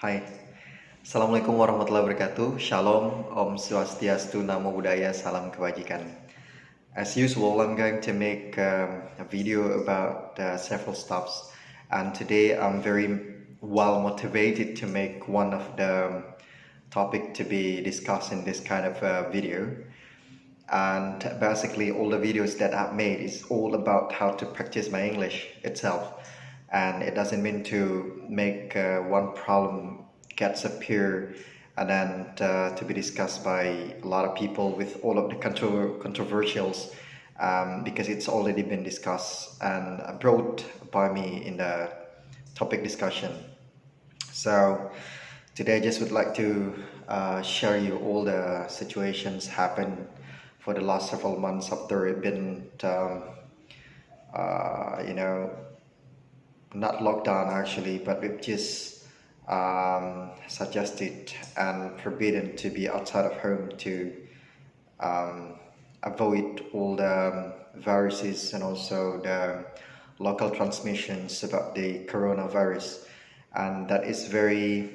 Hai, Assalamualaikum warahmatullahi wabarakatuh. Shalom, Om Swastiastu, Namo Buddhaya, Salam Kebajikan. As usual, I'm going to make a video about several stuffs, and today I'm very well motivated to make one of the topic to be discussed in this kind of video. And basically, all the videos that I've made is all about how to practice my English itself. And it doesn't mean to make one problem gets appear and then to be discussed by a lot of people with all of the controversials, because it's already been discussed and brought by me in the topic discussion. So today I just would like to share you all the situations happened for the last several months after it been not lockdown actually, but it just suggested and forbidden to be outside of home to avoid all the viruses and also the local transmissions about the coronavirus. And that is very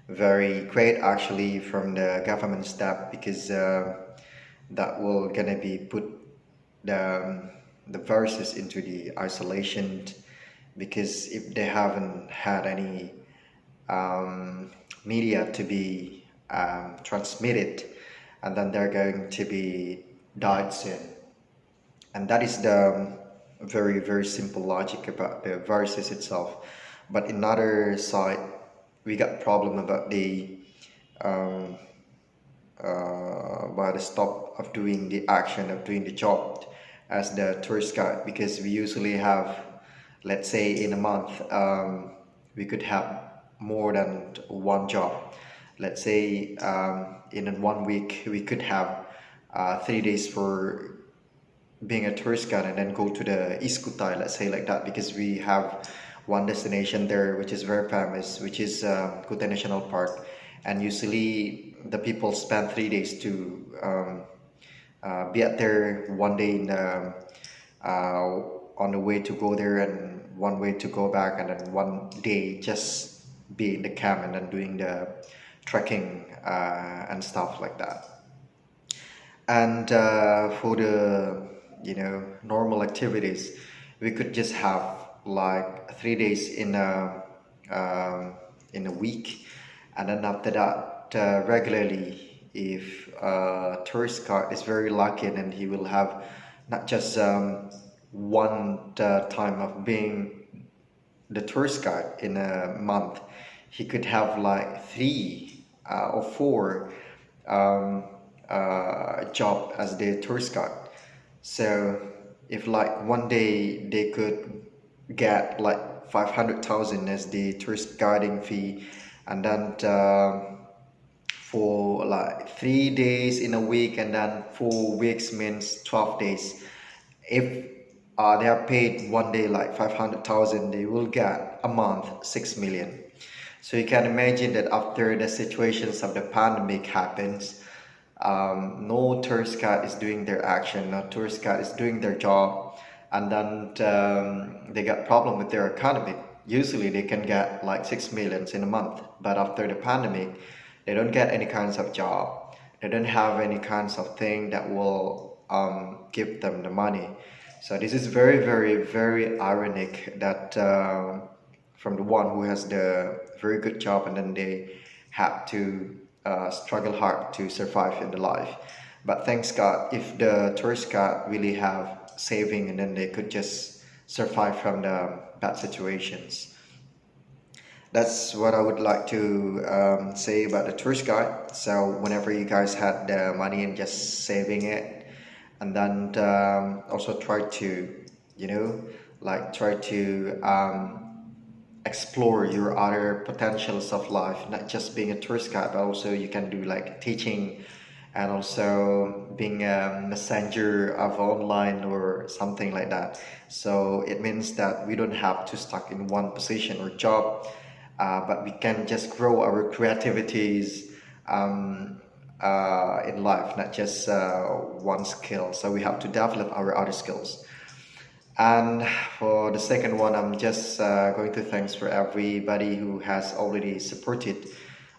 great actually from the government staff, because that will gonna be put the viruses into the isolation, because if they haven't had any media to be transmitted, and then they're going to be died soon. And that is the very simple logic about the viruses itself. But in other side, we got problem about the by the stop of doing the action of doing the job as the tourist guide, because we usually have, let's say in a month, we could have more than one job. Let's say in 1 week we could have 3 days for being a tourist guide and then go to the East Kutai, let's say like that, because we have one destination there which is very famous, which is Kutai National Park. And usually the people spend 3 days to be at there, 1 day in the, on the way to go there, and 1 way to go back, and then 1 day just be in the camp and then doing the trekking and stuff like that. And for the normal activities, we could just have like 3 days in a week, and then after that regularly, if a tourist guide is very lucky, and then he will have not just one time of being the tourist guide in a month, he could have like 3 or 4 job as the tourist guide. So if like 1 day they could get like 500,000 as the tourist guiding fee, and then for like 3 days in a week, and then 4 weeks means 12 days. If they are paid 1 day like 500,000, they will get a month 6 million. So you can imagine that after the situations of the pandemic happens, no tourist guide is doing their action, no tourist guide is doing their job, and then they got problem with their economy. Usually they can get like 6 million in a month, but after the pandemic, they don't get any kinds of job. They don't have any kinds of thing that will give them the money. So this is very ironic that from the one who has the very good job, and then they have to struggle hard to survive in the life. But thanks God, if the tourist guide really have saving, and then they could just survive from the bad situations. That's what I would like to say about the tourist guide. So whenever you guys had the money and just saving it, and then also try to try to explore your other potentials of life, not just being a tourist guide, but also you can do like teaching, and also being a messenger of online or something like that. So it means that we don't have to stuck in one position or job, but we can just grow our creativities in life, not just one skill. So we have to develop our other skills. And for the second one, I'm just going to thanks for everybody who has already supported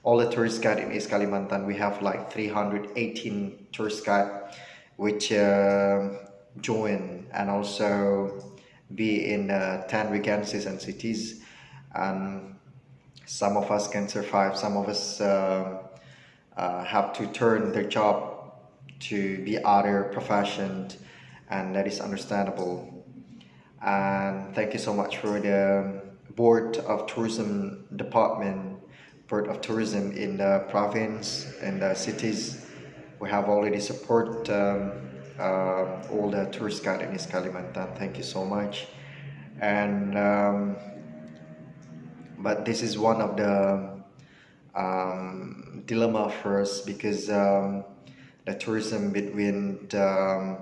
all the tourist guide in East Kalimantan. We have like 318 tourist guide which join and also be in 10 regencies and cities, and some of us can survive, some of us have to turn their job to be other profession, and that is understandable. And thank you so much for the board of tourism department, board of tourism in the province and the cities. We have already support all the tourist guide in East Kalimantan. Thank you so much. And but this is one of the dilemma for us, because the tourism between the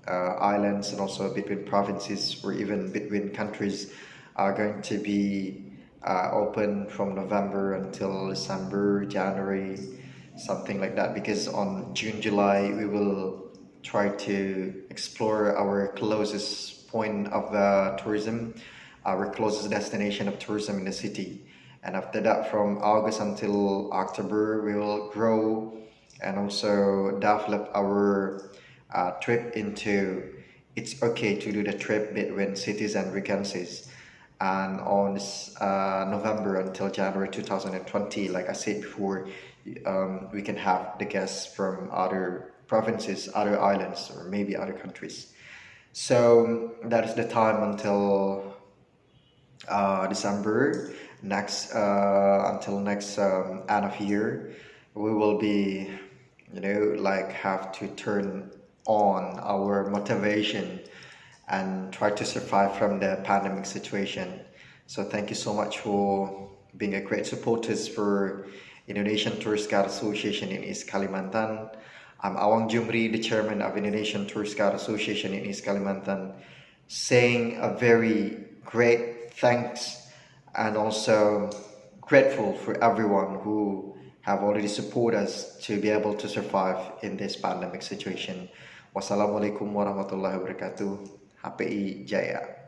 islands and also between provinces or even between countries are going to be open from November until December, January, something like that, because on June, July we will try to explore our closest point of tourism, our closest destination of tourism in the city. And after that, from August until October, we will grow and also develop our trip into, it's okay to do the trip between cities and regencies. And on November until January 2020, like I said before, we can have the guests from other provinces, other islands, or maybe other countries. So that is the time until December next, until next end of year. We will be, like, have to turn on our motivation and try to survive from the pandemic situation. So thank you so much for being a great supporters for Indonesian Tourist Guide Association in East Kalimantan. I'm Awang Jumri, the chairman of Indonesian Tourist Guide Association in East Kalimantan, saying a very great thanks and also grateful for everyone who have already supported us to be able to survive in this pandemic situation. Wassalamualaikum warahmatullahi wabarakatuh. HPI Jaya.